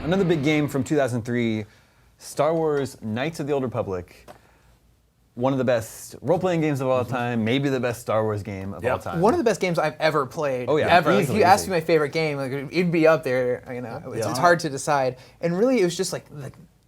Another big game from 2003, Star Wars Knights of the Old Republic. One of the best role-playing games of all time, maybe the best Star Wars game of all time. One of the best games I've ever played. Oh yeah, ever. Easily, like, if you asked me my favorite game, like, it'd be up there. You know, it's hard to decide. And really, it was just like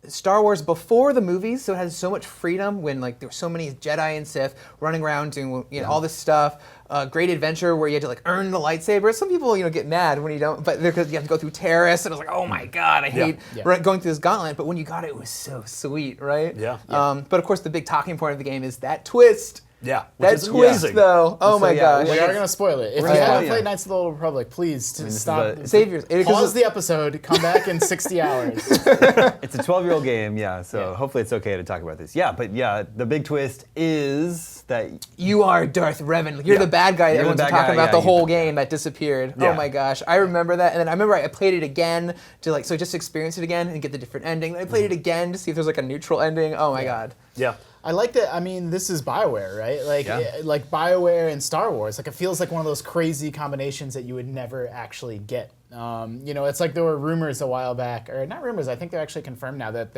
Star Wars before the movies, so it has so much freedom when like there were so many Jedi and Sith running around doing all this stuff. Great adventure where you had to like earn the lightsaber. Some people get mad when you don't, but because you have to go through terrorists, and I was like, oh my god, I hate going through this gauntlet. But when you got it, it was so sweet, right? Yeah. But of course, the big talking point of the game is that twist. Yeah, that twist though. Oh my gosh. We are going to spoil it. If you haven't played Knights of the Old Republic, please stop. Save yours. Pause the episode. Come back in 60 hours. It's a 12-year-old game, so hopefully it's okay to talk about this. Yeah, but the big twist is that you are Darth Revan. You're the bad guy that everyone's talking about the whole game that disappeared. Yeah. Oh my gosh, I remember that. And then I remember I played it again to just experience it again and get the different ending. Then I played it again to see if there's like a neutral ending. Oh my god. Yeah. I like that. I mean, this is BioWare, right? Like BioWare and Star Wars. Like, it feels like one of those crazy combinations that you would never actually get. It's like there were rumors a while back, or not rumors. I think they're actually confirmed now that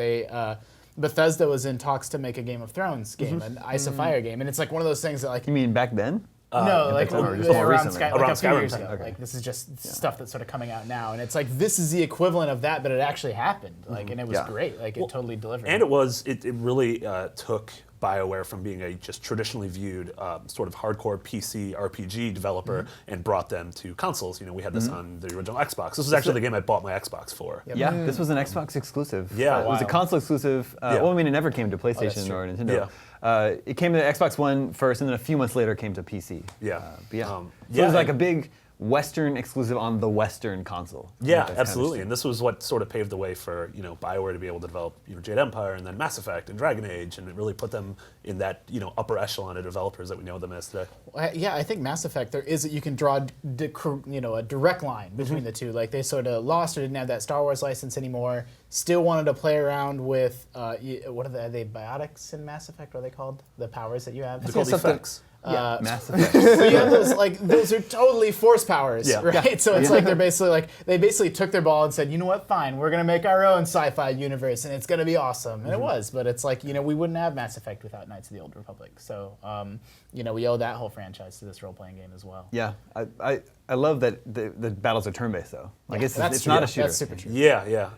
Bethesda was in talks to make a Game of Thrones game, an Ice of Fire game, and it's like one of those things that like. You mean back then? No, like more around recently. a few years ago. Okay. Like this is just stuff that's sort of coming out now, and it's like this is the equivalent of that, but it actually happened. Like, and it was great. Like, it totally delivered. And it really took BioWare from being a just traditionally viewed sort of hardcore PC RPG developer and brought them to consoles. We had this on the original Xbox. This was actually the game I bought my Xbox for. Yep. Yeah, this was an Xbox exclusive. Yeah, it was a console exclusive. Well, I mean, it never came to PlayStation or Nintendo. Yeah. It came to Xbox One first, and then a few months later came to PC. Yeah. So it was like a big Western exclusive on the Western console. Yeah, absolutely. And this was what sort of paved the way for BioWare to be able to develop Jade Empire and then Mass Effect and Dragon Age, and it really put them in that upper echelon of developers that we know them as today. Yeah, I think Mass Effect you can draw a direct line between the two. Like, they sort of lost or didn't have that Star Wars license anymore. Still wanted to play around with what are they biotics in Mass Effect? What are they called? The powers that you have? They're called effects. Mass Effect. So you have those are totally force powers, right? Yeah. So it's like they basically took their ball and said, you know what, fine, we're gonna make our own sci-fi universe and it's gonna be awesome. And it was, but it's like, we wouldn't have Mass Effect without Knights of the Old Republic. So we owe that whole franchise to this role-playing game as well. Yeah, I love that the battles are turn-based though. Like it's not a shooter. That's super true. Yeah.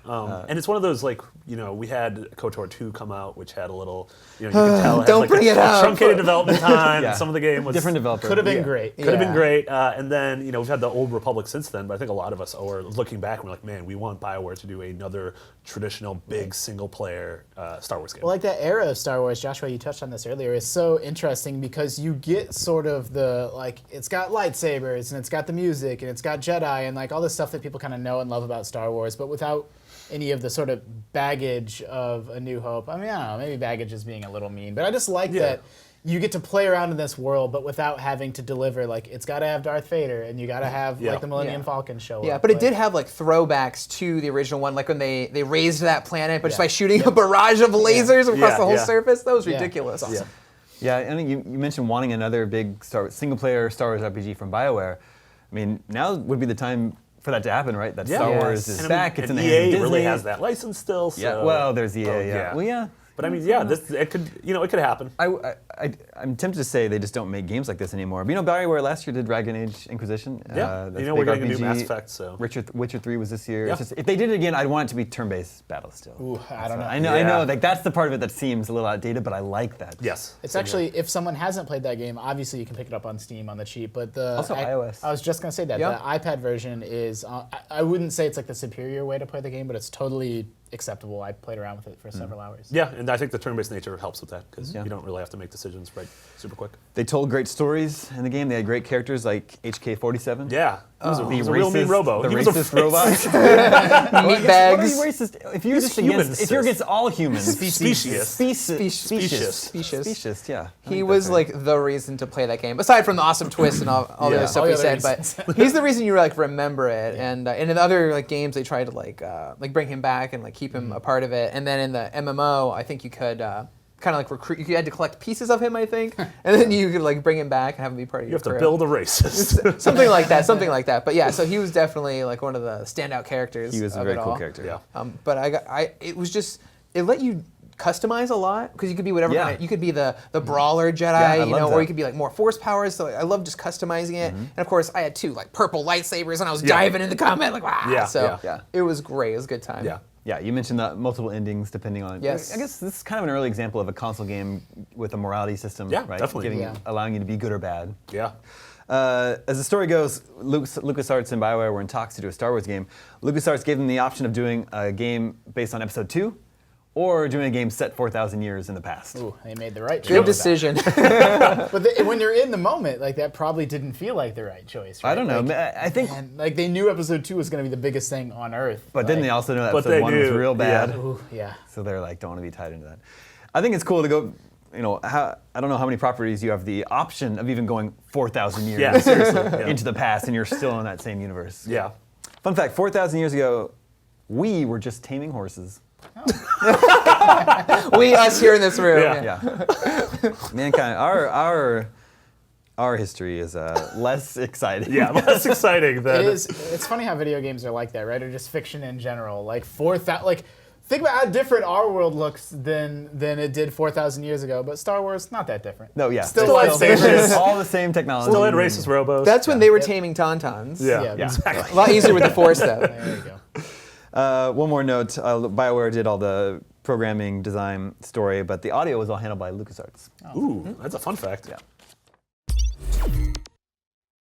And it's one of those we had KOTOR 2 come out, which had a little you can tell it don't had bring it up. Truncated development time. Some of the game was different developer. Could have been great. Could have been great. And then we've had the Old Republic since then. But I think a lot of us are looking back and we're like, man, we want BioWare to do another traditional big single-player Star Wars game. Well, like that era of Star Wars, Joshua, you touched on this earlier, is so interesting because you get sort of it's got lightsabers and it's got the music and it's got Jedi and like all this stuff that people kind of know and love about Star Wars, but without any of the sort of baggage of A New Hope. I mean, I don't know, maybe baggage is being a little mean, but I just like that you get to play around in this world, but without having to deliver, like, it's got to have Darth Vader, and you got to have, like, the Millennium Falcon show up. Yeah, but it did have, like, throwbacks to the original one, like when they raised that planet, but just by shooting a barrage of lasers across the whole surface. That was ridiculous. Awesome. Yeah, I think you mentioned wanting another big single-player Star Wars RPG from BioWare. I mean, now would be the time for that to happen, right? That Star Wars is back. It's in the hands of EA Disney. really has that license still. So. Yeah, well, there's EA. Well, yeah. But I mean, it could happen. I'm tempted to say they just don't make games like this anymore. But BioWare last year did Dragon Age Inquisition. Yeah, that's we're big getting a RPG. new Mass Effect, so. Witcher 3 was this year. Yeah. It's just, if they did it again, I'd want it to be turn-based battles still. Ooh, I don't know. I know. Like that's the part of it that seems a little outdated, but I like that. Yes. It's actually, if someone hasn't played that game, obviously you can pick it up on Steam on the cheap. But also iOS. I was just gonna say that the iPad version is. I wouldn't say it's like the superior way to play the game, but it's totally acceptable. I played around with it for several hours. Yeah, and I think the turn-based nature helps with that because you don't really have to make decisions super quick. They told great stories in the game. They had great characters like HK-47. Yeah, he was a real mean racist- robo. The He was a racist robot. Meat bags. What are you racist? If you're just human if you're against all humans, Specious. specious, yeah. He was like the reason to play that game, aside from the awesome twist and all the other stuff he said. But he's the reason you like remember it. And in other like games, they tried to like bring him back and like keep him a part of it. And then in the MMO, I think you could kind of like recruit. You had to collect pieces of him, I think, and then you could like bring him back and have him be part of You your have to crew. build a racist. Something like that. Something like that. But yeah, so he was definitely like one of the standout characters. He was a of very it cool all. character. Yeah. But it was just it let you customize a lot because you could be whatever Yeah. kind of, you could be the brawler Jedi, I you know, love or that. you could be like more force powers. So I love just customizing it. And of course, I had 2 like purple lightsabers, and I was diving into combat like wow. Yeah, So yeah. it was great. It was a good time. Yeah. Yeah, you mentioned the multiple endings depending on. Yes. I guess this is kind of an early example of a console game with a morality system, Yeah, right? definitely. Allowing you to be good or bad. Yeah. As the story goes, LucasArts and BioWare were in talks to do a Star Wars game. LucasArts gave them the option of doing a game based on Episode 2 or doing a game set 4,000 years in the past. Ooh, they made the right choice. Good decision. But when you're in the moment, like that probably didn't feel like the right choice. Right? I don't know. Like, I think, and, like they knew Episode 2 was going to be the biggest thing on Earth. but didn't they also know that But Episode they 1 was knew, real bad? yeah. Ooh, yeah. So they're like, don't want to be tied into that. I think it's cool to go, you know, I don't know how many properties you have the option of even going 4,000 years Yeah, seriously. Yeah. into the past and you're still in that same universe. Yeah. Fun fact, 4,000 years ago, we were just taming horses. We, us here in this room. Yeah. Yeah. Mankind, our history is less exciting. Yeah, less exciting than. It is. It's funny how video games are like that, right? Or just fiction in general. Like 4,000. Like think about how different our world looks than it did 4,000 years ago. But Star Wars, not that different. No, yeah. Still lightsabers. all the same technology. Still had racist robos. That's when they were taming tauntauns. Yeah. Yeah. Exactly. A lot easier with the Force, though. There you go. One more note, BioWare did all the programming, design, story, but the audio was all handled by LucasArts. Ooh, that's a fun fact. Yeah.